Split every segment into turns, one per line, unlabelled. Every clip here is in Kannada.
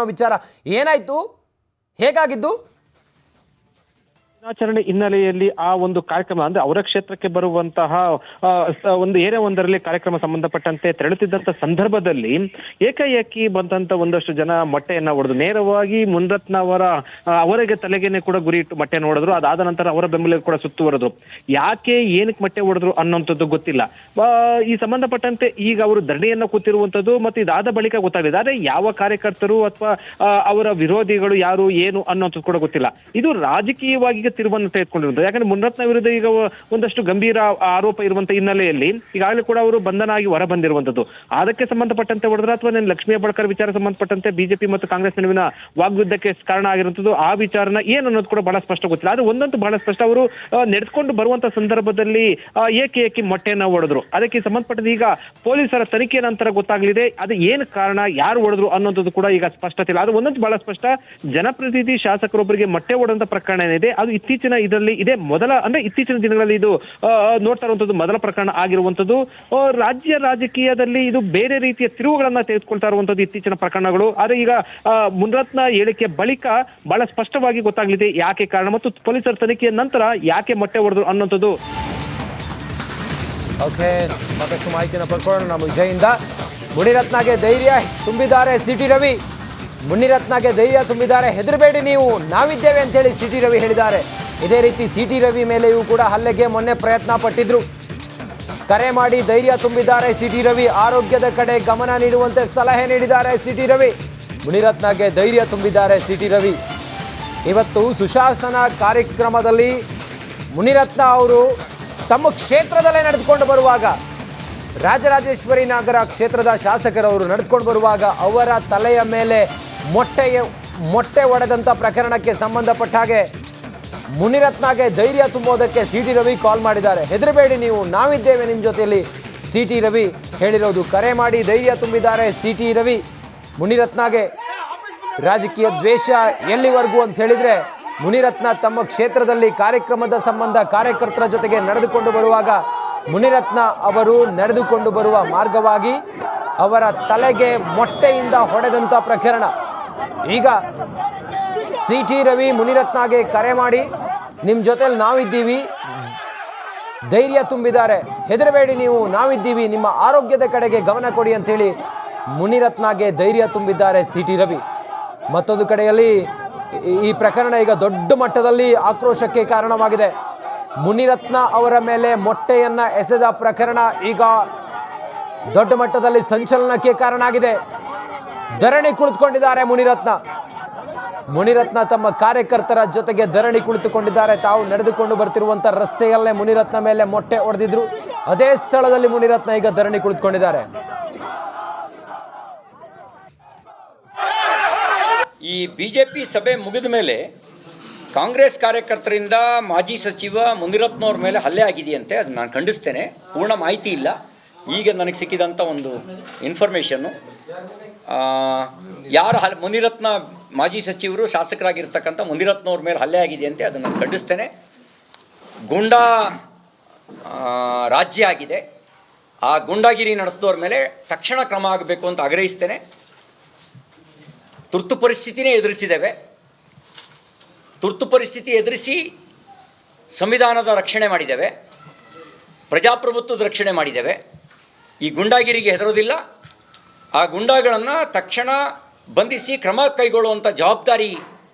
ವಿಚಾರ ಏನಾಯ್ತು, ಹೇಗಾಗಿದ್ದು?
ದಿನಾಚರಣೆ ಹಿನ್ನೆಲೆಯಲ್ಲಿ ಆ ಒಂದು ಕಾರ್ಯಕ್ರಮ ಅಂದ್ರೆ ಅವರ ಕ್ಷೇತ್ರಕ್ಕೆ ಬರುವಂತಹ ಒಂದು ಏರಿಯಾ ಒಂದರಲ್ಲಿ ಕಾರ್ಯಕ್ರಮ ಸಂಬಂಧಪಟ್ಟಂತೆ ತೆರಳುತ್ತಿದ್ದಂತ ಸಂದರ್ಭದಲ್ಲಿ ಏಕಾಏಕಿ ಬಂದಂತ ಒಂದಷ್ಟು ಜನ ಮೊಟ್ಟೆಯನ್ನ ಹೊಡೆದು ನೇರವಾಗಿ ಮುನಿರತ್ನ ಅವರಿಗೆ ತಲೆಗೇನೆ ಕೂಡ ಗುರಿ ಇಟ್ಟು ಮೊಟ್ಟೆಯನ್ನು ಹೊಡೆದ್ರು. ಅದಾದ ನಂತರ ಅವರ ಬೆಂಬಲಿಗೆ ಕೂಡ ಸುತ್ತುವರೆದ್ರು. ಯಾಕೆ ಏನಕ್ಕೆ ಮೊಟ್ಟೆ ಹೊಡೆದ್ರು ಅನ್ನೋಂಥದ್ದು ಗೊತ್ತಿಲ್ಲ. ಈ ಸಂಬಂಧಪಟ್ಟಂತೆ ಈಗ ಅವರು ಧರಣಿಯನ್ನ ಕೂತಿರುವಂತದ್ದು ಮತ್ತೆ ಇದಾದ ಬಳಿಕ ಗೊತ್ತಾಗಿದೆ. ಆದ್ರೆ ಯಾವ ಕಾರ್ಯಕರ್ತರು ಅಥವಾ ಅವರ ವಿರೋಧಿಗಳು ಯಾರು ಏನು ಅನ್ನೋಂಥದ್ದು ಕೂಡ ಗೊತ್ತಿಲ್ಲ. ಇದು ರಾಜಕೀಯವಾಗಿ ತಿರುವನ್ನು ತೆಗೆದುಕೊಂಡಿರುವುದು. ಯಾಕಂದ್ರೆ ಮುನಿರತ್ನ ವಿರುದ್ಧ ಈಗ ಒಂದಷ್ಟು ಗಂಭೀರ ಆರೋಪ ಇರುವಂತ ಹಿನ್ನೆಲೆಯಲ್ಲಿ ಈಗಾಗಲೇ ಕೂಡ ಅವರು ಬಂಧನ ಆಗಿ ಹೊರ ಬಂದಿರುವಂತದ್ದು. ಅದಕ್ಕೆ ಸಂಬಂಧಪಟ್ಟಂತೆ ಹೊಡೆದ್ರ ಅಥವಾ ಲಕ್ಷ್ಮೀ ಹೆಬ್ಬಾಳ್ಕರ್ ವಿಚಾರ ಸಂಬಂಧಪಟ್ಟಂತೆ ಬಿಜೆಪಿ ಮತ್ತು ಕಾಂಗ್ರೆಸ್ ನಡುವಿನ ವಾಗ್ಯುದ್ಧಕ್ಕೆ ಕಾರಣ ಆಗಿರುವಂತದ್ದು. ಆ ವಿಚಾರನ ಏನು ಅನ್ನೋದು ಕೂಡ ಬಹಳ ಸ್ಪಷ್ಟ ಗೊತ್ತಿಲ್ಲ. ಆದ್ರೆ ಒಂದಂತೂ ಬಹಳ ಸ್ಪಷ್ಟ, ಅವರು ನಡೆದುಕೊಂಡು ಬರುವಂತ ಸಂದರ್ಭದಲ್ಲಿ ಏಕಿ ಮೊಟ್ಟೆಯನ್ನ ಹೊಡೆದ್ರು. ಅದಕ್ಕೆ ಸಂಬಂಧಪಟ್ಟಂತೆ ಈಗ ಪೊಲೀಸರ ತನಿಖೆ ನಂತರ ಗೊತ್ತಾಗಲಿದೆ ಅದು ಏನು ಕಾರಣ, ಯಾರು ಹೊಡೆದ್ರು ಅನ್ನೋದು ಕೂಡ ಈಗ ಸ್ಪಷ್ಟತೆ ಇಲ್ಲ. ಅದು ಒಂದಂತೂ ಬಹಳ ಸ್ಪಷ್ಟ, ಜನಪ್ರತಿನಿಧಿ ಶಾಸಕರೊಬ್ಬರಿಗೆ ಮೊಟ್ಟೆ ಹೊಡೆದಂತ ಪ್ರಕರಣ ಏನಿದೆ ಅದು ಇತ್ತೀಚಿನ ಇದರಲ್ಲಿ ಇದೆ ಮೊದಲ, ಅಂದ್ರೆ ಇತ್ತೀಚಿನ ದಿನಗಳಲ್ಲಿ ಇದು ನೋಡ್ತಾ ಇರುವಂತದ್ದು ಮೊದಲ ಪ್ರಕರಣ ಆಗಿರುವಂತದ್ದು. ರಾಜ್ಯ ರಾಜಕೀಯದಲ್ಲಿ ಇದು ಬೇರೆ ರೀತಿಯ ತಿರುವುಗಳನ್ನ ತೆಗೆದುಕೊಳ್ತಾ ಇರುವಂತದ್ದು ಇತ್ತೀಚಿನ ಪ್ರಕರಣಗಳು. ಆದ್ರೆ ಈಗ ಮುನಿರತ್ನ ಹೇಳಿಕೆ ಬಳಿಕ ಬಹಳ ಸ್ಪಷ್ಟವಾಗಿ ಗೊತ್ತಾಗಲಿದೆ ಯಾಕೆ ಕಾರಣ ಮತ್ತು ಪೊಲೀಸರ ತನಿಖೆಯ ನಂತರ ಯಾಕೆ ಮೊಟ್ಟೆ ಹೊಡೆದ್ರು ಅನ್ನೋಂಥದ್ದು.
ಓಕೆ, ಮತ್ತಷ್ಟು ಮಾಹಿತಿಯನ್ನು ಪಡ್ಕೊಳ್ಳೋಣ ನಮ್ಮ ವಿಜಯಿಂದ. ಮುನಿರತ್ನಗೆ ಧೈರ್ಯ ತುಂಬಿದ್ದಾರೆ ಸಿಟಿ ರವಿ. ಮುನಿರತ್ನಗೆ ಧೈರ್ಯ ತುಂಬಿದ್ದಾರೆ, ಹೆದರಬೇಡಿ ನೀವು, ನಾವಿದ್ದೇವೆ ಅಂತೇಳಿ ಸಿಟಿ ರವಿ ಹೇಳಿದ್ದಾರೆ. ಇದೇ ರೀತಿ ಸಿಟಿ ರವಿ ಮೇಲೆಯೂ ಕೂಡ ಹಲ್ಲೆಗೆ ಮೊನ್ನೆ ಪ್ರಯತ್ನ ಪಟ್ಟಿದ್ರು. ಕರೆ ಮಾಡಿ ಧೈರ್ಯ ತುಂಬಿದ್ದಾರೆ ಸಿಟಿ ರವಿ. ಆರೋಗ್ಯದ ಕಡೆ ಗಮನ ನೀಡುವಂತೆ ಸಲಹೆ ನೀಡಿದ್ದಾರೆ ಸಿಟಿ ರವಿ. ಮುನಿರತ್ನಗೆ ಧೈರ್ಯ ತುಂಬಿದ್ದಾರೆ ಸಿಟಿ ರವಿ. ಇವತ್ತು ಸುಶಾಸನ ಕಾರ್ಯಕ್ರಮದಲ್ಲಿ ಮುನಿರತ್ನ ಅವರು ತಮ್ಮ ಕ್ಷೇತ್ರದಲ್ಲೇ ನಡೆದುಕೊಂಡು ಬರುವಾಗ, ರಾಜರಾಜೇಶ್ವರಿ ನಗರ ಕ್ಷೇತ್ರದ ಶಾಸಕರವರು ನಡೆದುಕೊಂಡು ಬರುವಾಗ ಅವರ ತಲೆಯ ಮೇಲೆ ಮೊಟ್ಟೆ ಒಡೆದಂಥ ಪ್ರಕರಣಕ್ಕೆ ಸಂಬಂಧಪಟ್ಟ ಹಾಗೆ ಮುನಿರತ್ನಗೆ ಧೈರ್ಯ ತುಂಬೋದಕ್ಕೆ ಸಿಟಿ ರವಿ ಕಾಲ್ ಮಾಡಿದ್ದಾರೆ. ಹೆದರಬೇಡಿ ನೀವು, ನಾವಿದ್ದೇವೆ ನಿಮ್ಮ ಜೊತೆಯಲ್ಲಿ, ಸಿಟಿ ರವಿ ಹೇಳಿರೋದು. ಕರೆ ಮಾಡಿ ಧೈರ್ಯ ತುಂಬಿದ್ದಾರೆ ಸಿಟಿ ರವಿ. ಮುನಿರತ್ನಗೆ ರಾಜಕೀಯ ದ್ವೇಷ ಎಲ್ಲಿವರೆಗೂ ಅಂತ ಹೇಳಿದರೆ, ಮುನಿರತ್ನ ತಮ್ಮ ಕ್ಷೇತ್ರದಲ್ಲಿ ಕಾರ್ಯಕ್ರಮದ ಸಂಬಂಧ ಕಾರ್ಯಕರ್ತರ ಜೊತೆಗೆ ನಡೆದುಕೊಂಡು ಬರುವಾಗ ಮುನಿರತ್ನ ಅವರು ನಡೆದುಕೊಂಡು ಬರುವ ಮಾರ್ಗವಾಗಿ ಅವರ ತಲೆಗೆ ಮೊಟ್ಟೆಯಿಂದ ಹೊಡೆದಂಥ ಪ್ರಕರಣ. ಈಗ ಸಿಟಿ ರವಿ ಮುನಿರತ್ನಗೆ ಕರೆ ಮಾಡಿ ನಿಮ್ಮ ಜೊತೆಲಿ ನಾವಿದ್ದೀವಿ, ಧೈರ್ಯ ತುಂಬಿದ್ದಾರೆ, ಹೆದರಬೇಡಿ ನೀವು, ನಾವಿದ್ದೀವಿ, ನಿಮ್ಮ ಆರೋಗ್ಯದ ಕಡೆಗೆ ಗಮನ ಕೊಡಿ ಅಂಥೇಳಿ ಮುನಿರತ್ನಗೆ ಧೈರ್ಯ ತುಂಬಿದ್ದಾರೆ ಸಿಟಿ ರವಿ. ಮತ್ತೊಂದು ಕಡೆಯಲ್ಲಿ ಈ ಪ್ರಕರಣ ಈಗ ದೊಡ್ಡ ಮಟ್ಟದಲ್ಲಿ ಆಕ್ರೋಶಕ್ಕೆ ಕಾರಣವಾಗಿದೆ. ಮುನಿರತ್ನ ಅವರ ಮೇಲೆ ಮೊಟ್ಟೆಯನ್ನ ಎಸೆದ ಪ್ರಕರಣ ಈಗ ದೊಡ್ಡ ಮಟ್ಟದಲ್ಲಿ ಸಂಚಲನಕ್ಕೆ ಕಾರಣ ಆಗಿದೆ. ಧರಣಿ ಕುಳಿತುಕೊಂಡಿದ್ದಾರೆ ಮುನಿರತ್ನ ತಮ್ಮ ಕಾರ್ಯಕರ್ತರ ಜೊತೆಗೆ ಧರಣಿ ಕುಳಿತುಕೊಂಡಿದ್ದಾರೆ. ತಾವು ನಡೆದುಕೊಂಡು ಬರ್ತಿರುವಂಥ ರಸ್ತೆಯಲ್ಲೇ ಮುನಿರತ್ನ ಮೇಲೆ ಮೊಟ್ಟೆ ಹೊಡೆದಿದ್ರು. ಅದೇ ಸ್ಥಳದಲ್ಲಿ ಮುನಿರತ್ನ ಈಗ ಧರಣಿ ಕುಳಿತುಕೊಂಡಿದ್ದಾರೆ.
ಈ ಬಿಜೆಪಿ ಸಭೆ ಮುಗಿದ ಮೇಲೆ ಕಾಂಗ್ರೆಸ್ ಕಾರ್ಯಕರ್ತರಿಂದ ಮಾಜಿ ಸಚಿವ ಮುನಿರತ್ನವ್ರ ಮೇಲೆ ಹಲ್ಲೆ ಆಗಿದೆಯಂತೆ. ಅದು ನಾನು ಖಂಡಿಸ್ತೇನೆ. ಪೂರ್ಣ ಮಾಹಿತಿ ಇಲ್ಲ. ಈಗ ನನಗೆ ಸಿಕ್ಕಿದಂಥ ಒಂದು ಇನ್ಫಾರ್ಮೇಷನ್ನು, ಯಾರು ಮುನಿರತ್ನ ಮಾಜಿ ಸಚಿವರು ಶಾಸಕರಾಗಿರ್ತಕ್ಕಂಥ ಮುನಿರತ್ನವ್ರ ಮೇಲೆ ಹಲ್ಲೆ ಆಗಿದೆಯಂತೆ. ಅದನ್ನು ನಾನು ಖಂಡಿಸ್ತೇನೆ. ಗೂಂಡಾ ರಾಜ್ಯ ಆಗಿದೆ. ಆ ಗೂಂಡಾಗಿರಿ ನಡೆಸಿದವ್ರ ಮೇಲೆ ತಕ್ಷಣ ಕ್ರಮ ಆಗಬೇಕು ಅಂತ ಆಗ್ರಹಿಸ್ತೇನೆ. ತುರ್ತು ಪರಿಸ್ಥಿತಿನೇ ಎದುರಿಸಿದ್ದೇವೆ. ತುರ್ತು ಪರಿಸ್ಥಿತಿ ಎದುರಿಸಿ ಸಂವಿಧಾನದ ರಕ್ಷಣೆ ಮಾಡಿದ್ದೇವೆ, ಪ್ರಜಾಪ್ರಭುತ್ವದ ರಕ್ಷಣೆ ಮಾಡಿದ್ದೇವೆ. ಈ ಗುಂಡಾಗಿರಿಗೆ ಹೆದರೋದಿಲ್ಲ. ಆ ಗುಂಡಾಗಳನ್ನು ತಕ್ಷಣ ಬಂಧಿಸಿ ಕ್ರಮ ಕೈಗೊಳ್ಳುವಂಥ ಜವಾಬ್ದಾರಿ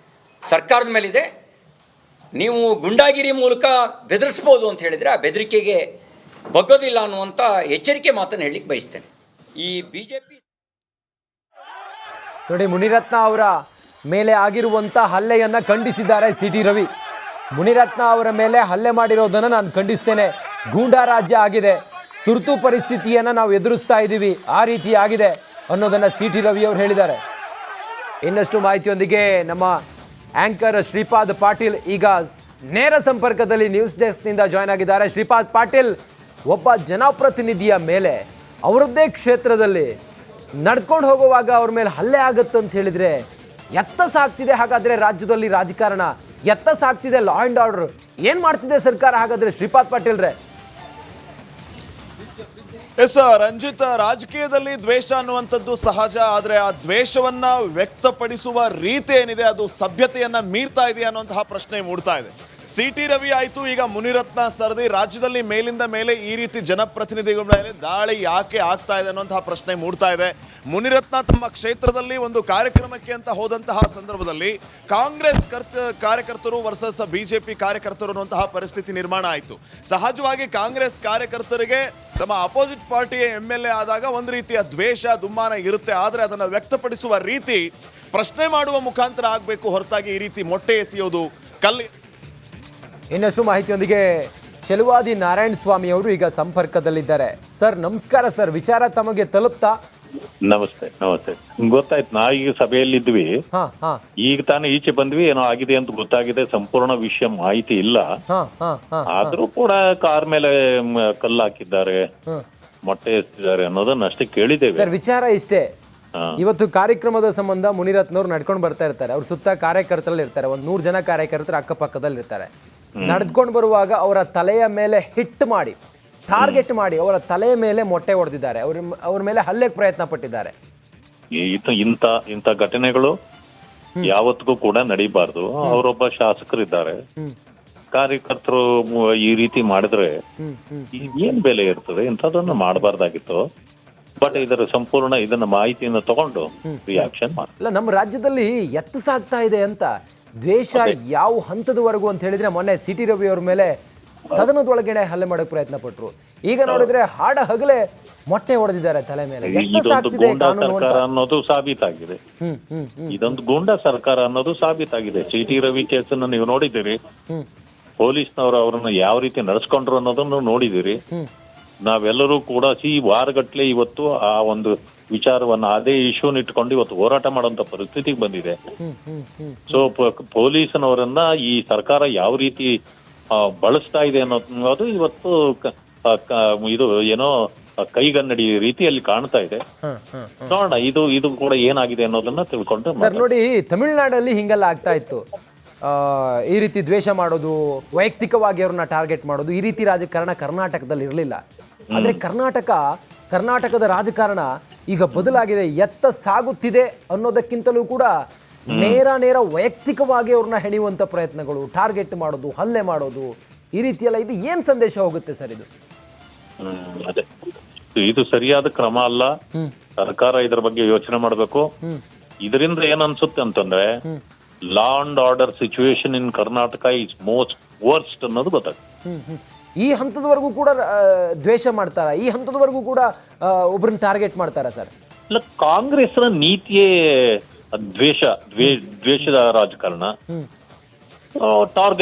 ಸರ್ಕಾರದ ಮೇಲಿದೆ. ನೀವು ಗುಂಡಾಗಿರಿ ಮೂಲಕ ಬೆದರಿಸ್ಬೋದು ಅಂತ ಹೇಳಿದರೆ ಆ ಬೆದರಿಕೆಗೆ ಬಗ್ಗೋದಿಲ್ಲ ಅನ್ನುವಂಥ ಎಚ್ಚರಿಕೆ ಮಾತನ್ನು ಹೇಳಲಿಕ್ಕೆ ಬಯಸ್ತೇನೆ. ಈ ಬಿಜೆಪಿ
ನೋಡಿ, ಮುನಿರತ್ನ ಅವರ ಮೇಲೆ ಆಗಿರುವಂಥ ಹಲ್ಲೆಯನ್ನು ಖಂಡಿಸಿದ್ದಾರೆ ಸಿಟಿ ರವಿ. ಮುನಿರತ್ನ ಅವರ ಮೇಲೆ ಹಲ್ಲೆ ಮಾಡಿರೋದನ್ನು ನಾನು ಖಂಡಿಸ್ತೇನೆ. ಗೂಂಡಾ ರಾಜ್ಯ ಆಗಿದೆ, ತುರ್ತು ಪರಿಸ್ಥಿತಿಯನ್ನು ನಾವು ಎದುರಿಸ್ತಾ ಇದ್ದೀವಿ, ಆ ರೀತಿ ಆಗಿದೆ ಅನ್ನೋದನ್ನು ಸಿಟಿ ರವಿ ಅವರು ಹೇಳಿದ್ದಾರೆ. ಇನ್ನಷ್ಟು ಮಾಹಿತಿಯೊಂದಿಗೆ ನಮ್ಮ ಆ್ಯಂಕರ್ ಶ್ರೀಪಾದ್ ಪಾಟೀಲ್ ಈಗ ನೇರ ಸಂಪರ್ಕದಲ್ಲಿ ನ್ಯೂಸ್ ಡೆಸ್ಕ್ನಿಂದ ಜಾಯ್ನ್ ಆಗಿದ್ದಾರೆ. ಶ್ರೀಪಾದ್ ಪಾಟೀಲ್, ಒಬ್ಬ ಜನಪ್ರತಿನಿಧಿಯ ಮೇಲೆ ಅವರದ್ದೇ ಕ್ಷೇತ್ರದಲ್ಲಿ ನಡ್ಕೊಂಡು ಹೋಗುವಾಗ ಅವ್ರ ಮೇಲೆ ಹಲ್ಲೆ ಆಗುತ್ತಂತ ಹೇಳಿದರೆ ಎತ್ತ ಸಾಗ್ತಿದೆ ಹಾಗಾದರೆ ರಾಜ್ಯದಲ್ಲಿ ರಾಜಕಾರಣ, ಎತ್ತ ಸಾಗ್ತಿದೆ ಲಾ ಆ್ಯಂಡ್ ಆರ್ಡರ್, ಏನು ಮಾಡ್ತಿದೆ ಸರ್ಕಾರ ಹಾಗಾದರೆ ಶ್ರೀಪಾದ್ ಪಾಟೀಲ್ರೆ?
ಎಸ್ ರಂಜಿತ್, ರಾಜಕೀಯದಲ್ಲಿ ದ್ವೇಷ ಅನ್ನುವಂಥದ್ದು ಸಹಜ, ಆದರೆ ಆ ದ್ವೇಷವನ್ನ ವ್ಯಕ್ತಪಡಿಸುವ ರೀತಿ ಏನಿದೆ ಅದು ಸಭ್ಯತೆಯನ್ನ ಮೀರ್ತಾ ಇದೆಯಾ ಅನ್ನುವಂತಹ ಪ್ರಶ್ನೆ ಮೂಡ್ತಾ ಇದೆ. ಸಿ.ಟಿ. ರವಿ ಆಯಿತು, ಈಗ ಮುನಿರತ್ನ ಸರದಿ. ರಾಜ್ಯದಲ್ಲಿ ಮೇಲಿಂದ ಮೇಲೆ ಈ ರೀತಿ ಜನಪ್ರತಿನಿಧಿಗಳ ಮೇಲೆ ದಾಳಿ ಯಾಕೆ ಆಗ್ತಾ ಇದೆ ಅನ್ನುವಂತಹ ಪ್ರಶ್ನೆ ಮೂಡ್ತಾ ಇದೆ. ಮುನಿರತ್ನ ತಮ್ಮ ಕ್ಷೇತ್ರದಲ್ಲಿ ಒಂದು ಕಾರ್ಯಕ್ರಮಕ್ಕೆ ಅಂತ ಹೋದಂತಹ ಸಂದರ್ಭದಲ್ಲಿ ಕಾಂಗ್ರೆಸ್ ಕಾರ್ಯಕರ್ತರು ವರ್ಸಸ್ ಬಿಜೆಪಿ ಕಾರ್ಯಕರ್ತರು ಅನ್ನುವಂತಹ ಪರಿಸ್ಥಿತಿ ನಿರ್ಮಾಣ ಆಯಿತು. ಸಹಜವಾಗಿ ಕಾಂಗ್ರೆಸ್ ಕಾರ್ಯಕರ್ತರಿಗೆ ತಮ್ಮ ಅಪೋಸಿಟ್ ಪಾರ್ಟಿಯ MLA ಆದಾಗ ಒಂದು ರೀತಿಯ ದ್ವೇಷ ದುಮ್ಮಾನ ಇರುತ್ತೆ, ಆದರೆ ಅದನ್ನು ವ್ಯಕ್ತಪಡಿಸುವ ರೀತಿ ಪ್ರಶ್ನೆ ಮಾಡುವ ಮುಖಾಂತರ ಆಗಬೇಕು ಹೊರತಾಗಿ ಈ ರೀತಿ ಮೊಟ್ಟೆ ಎಸೆಯೋದು ಕಲ್ಲಿ.
ಇನ್ನಷ್ಟು ಮಾಹಿತಿಯೊಂದಿಗೆ ಚೆಲುವಾದಿ ನಾರಾಯಣ ಸ್ವಾಮಿ ಅವರು ಈಗ ಸಂಪರ್ಕದಲ್ಲಿದ್ದಾರೆ. ಸರ್ ನಮಸ್ಕಾರ ಸರ್, ವಿಚಾರ ತಮಗೆ ತಲುಪ್ತಾ?
ನಮಸ್ತೆ ನಮಸ್ತೆ. ಗೊತ್ತಾಯ್ತು, ನಾವೀಗ ಸಭೆಯಲ್ಲಿದ್ವಿ, ಈಗ ತಾನೇ ಈಚೆ ಬಂದ್ವಿ, ಏನೋ ಆಗಿದೆ ಅಂತ ಗೊತ್ತಾಗಿದೆ. ಸಂಪೂರ್ಣ ವಿಷಯ ಮಾಹಿತಿ ಇಲ್ಲ. ಆದ್ರೂ ಕೂಡ ಕಾರ್ ಮೇಲೆ ಕಲ್ಲು ಹಾಕಿದ್ದಾರೆ, ಮೊಟ್ಟೆ ಎಸ್ತಿದ್ದಾರೆ ಅನ್ನೋದನ್ನ ಅಷ್ಟೇ ಕೇಳಿದ್ದೇವೆ.
ಸರ್ ವಿಚಾರ ಇಷ್ಟೇ, ಇವತ್ತು ಕಾರ್ಯಕ್ರಮದ ಸಂಬಂಧ ಮುನಿರತ್ನವ್ರು ನಡ್ಕೊಂಡು ಬರ್ತಾ ಇರ್ತಾರೆ. ಅವ್ರ ಸುತ್ತ ಕಾರ್ಯಕರ್ತರಲ್ಲಿ ಇರ್ತಾರೆ, ಒಂದು 100 ಜನ ಕಾರ್ಯಕರ್ತರು ಅಕ್ಕಪಕ್ಕದಲ್ಲಿ ಇರ್ತಾರೆ. ನಡೆದುಕೊಂಡು ಬರುವಾಗ ಅವರ ತಲೆಯ ಮೇಲೆ ಹಿಟ್ ಮಾಡಿ, ಟಾರ್ಗೆಟ್ ಮಾಡಿ ಅವರ ತಲೆಯ ಮೇಲೆ ಮೊಟ್ಟೆ ಹೊಡೆದಿದ್ದಾರೆ, ಅವ್ರ ಮೇಲೆ ಹಲ್ಲೆಗೆ ಪ್ರಯತ್ನ ಪಟ್ಟಿದ್ದಾರೆ.
ಇಂಥ ಘಟನೆಗಳು ಯಾವತ್ತಿಗೂ ಕೂಡ ನಡೀಬಾರ್ದು. ಅವರೊಬ್ಬ ಶಾಸಕರಿದ್ದಾರೆ, ಕಾರ್ಯಕರ್ತರು ಈ ರೀತಿ ಮಾಡಿದ್ರೆ ಏನ್ ಬೆಲೆ ಇರ್ತದೆ? ಇಂಥದನ್ನು ಮಾಡಬಾರ್ದಾಗಿತ್ತು. ಬಟ್ ಇದರ ಸಂಪೂರ್ಣ ಇದನ್ನ ಮಾಹಿತಿಯನ್ನು ತಗೊಂಡು ರಿಯಾಕ್ಷನ್ ಮಾಡಿ.
ಅಲ್ಲ, ನಮ್ಮ ರಾಜ್ಯದಲ್ಲಿ ಎತ್ತು ಸಾಗ್ತಾ ಇದೆ ಅಂತ ದ್ವೇಷ ಯಾವ ಹಂತದವರೆಗೂ ಅಂತ ಹೇಳಿದ್ರೆ, ಮೊನ್ನೆ ಸಿ.ಟಿ. ರವಿ ಅವ್ರ ಮೇಲೆ ಸದನದೊಳಗಡೆ ಹಲ್ಲೆ ಮಾಡೋಕೆ ಪ್ರಯತ್ನ ಪಟ್ರು. ಈಗ ನೋಡಿದ್ರೆ ಹಾಡ ಹಗಲೇ ಮೊಟ್ಟೆ ಹೊಡೆದಿದ್ದಾರೆ ತಲೆ ಮೇಲೆ.
ಇದೊಂದು ಗೂಂಡಾ ಸರ್ಕಾರ ಅನ್ನೋದು ಸಾಬೀತಾಗಿದೆ. ಇದೊಂದು ಗೂಂಡಾ ಸರ್ಕಾರ ಅನ್ನೋದು ಸಾಬೀತಾಗಿದೆ. ಸಿ.ಟಿ. ರವಿ ಕೇಸನ್ನು ನೀವು ನೋಡಿದ್ದೀರಿ, ಪೊಲೀಸ್ನವರು ಅವರನ್ನ ಯಾವ ರೀತಿ ನಡೆಸ್ಕೊಂಡ್ರು ಅನ್ನೋದನ್ನು ನೋಡಿದಿರಿ. ನಾವೆಲ್ಲರೂ ಕೂಡ ವಾರಗಟ್ಲೆ ಇವತ್ತು ಆ ಒಂದು ವಿಚಾರವನ್ನ, ಅದೇ ಇಶ್ಯೂನ ಇಟ್ಕೊಂಡು ಇವತ್ತು ಹೋರಾಟ ಮಾಡುವಂತ ಪರಿಸ್ಥಿತಿಗೆ ಬಂದಿದೆ. ಸೊ ಪೊಲೀಸನವರನ್ನ ಈ ಸರ್ಕಾರ ಯಾವ ರೀತಿ ಬಳಸ್ತಾ ಇದೆ ಅನ್ನೋದು ಇವತ್ತು ಇದು ಏನೋ ಕೈಗನ್ನಡಿ ರೀತಿಯಲ್ಲಿ ಕಾಣ್ತಾ ಇದೆ. ನೋಡೋಣ ಇದು ಕೂಡ ಏನಾಗಿದೆ ಅನ್ನೋದನ್ನ ತಿಳ್ಕೊಂಡು.
ಸರ್ ನೋಡಿ, ತಮಿಳುನಾಡಲ್ಲಿ ಹಿಂಗೆಲ್ಲ ಆಗ್ತಾ ಇತ್ತು. ಈ ರೀತಿ ದ್ವೇಷ ಮಾಡೋದು, ವೈಯಕ್ತಿಕವಾಗಿ ಅವ್ರನ್ನ ಟಾರ್ಗೆಟ್ ಮಾಡೋದು, ಈ ರೀತಿ ರಾಜಕಾರಣ ಕರ್ನಾಟಕದಲ್ಲಿ ಇರಲಿಲ್ಲ. ಆದರೆ ಕರ್ನಾಟಕದ ರಾಜಕಾರಣ ಈಗ ಬದಲಾಗಿದೆ. ಎತ್ತ ಸಾಗುತ್ತಿದೆ ಅನ್ನೋದಕ್ಕಿಂತಲೂ ಕೂಡ ನೇರ ವೈಯಕ್ತಿಕವಾಗಿ ಅವ್ರನ್ನ ಹೆಣೆಯುವಂಥ ಪ್ರಯತ್ನಗಳು, ಟಾರ್ಗೆಟ್ ಮಾಡೋದು, ಹಲ್ಲೆ ಮಾಡೋದು, ಈ ರೀತಿಯೆಲ್ಲ ಇದು ಏನ್ ಸಂದೇಶ ಹೋಗುತ್ತೆ ಸರ್?
ಇದು ಸರಿಯಾದ ಕ್ರಮ ಅಲ್ಲ. ಸರ್ಕಾರ ಇದರ ಬಗ್ಗೆ ಯೋಚನೆ ಮಾಡಬೇಕು. ಇದರಿಂದ ಏನ್ ಅನ್ಸುತ್ತೆ ಅಂತಂದ್ರೆ, law and order situation in Karnataka is most worst ಅನ್ನೋದು ಗೊತ್ತಾಗ್ತದೆ.
ಈ ಹಂತದವರೆಗೂ ಕೂಡ ದ್ವೇಷ ಮಾಡ್ತಾರ? ಈ ಹಂತದವರೆಗೂ ಕೂಡ ಒಬ್ಬರನ್ನ ಟಾರ್ಗೆಟ್ ಮಾಡ್ತಾರ ಸರ್?
ಇಲ್ಲ, ಕಾಂಗ್ರೆಸ್ನ ನೀತಿಯೇ ದ್ವೇಷದ ರಾಜಕಾರಣ. ಟಾರ್ಗೆಟ್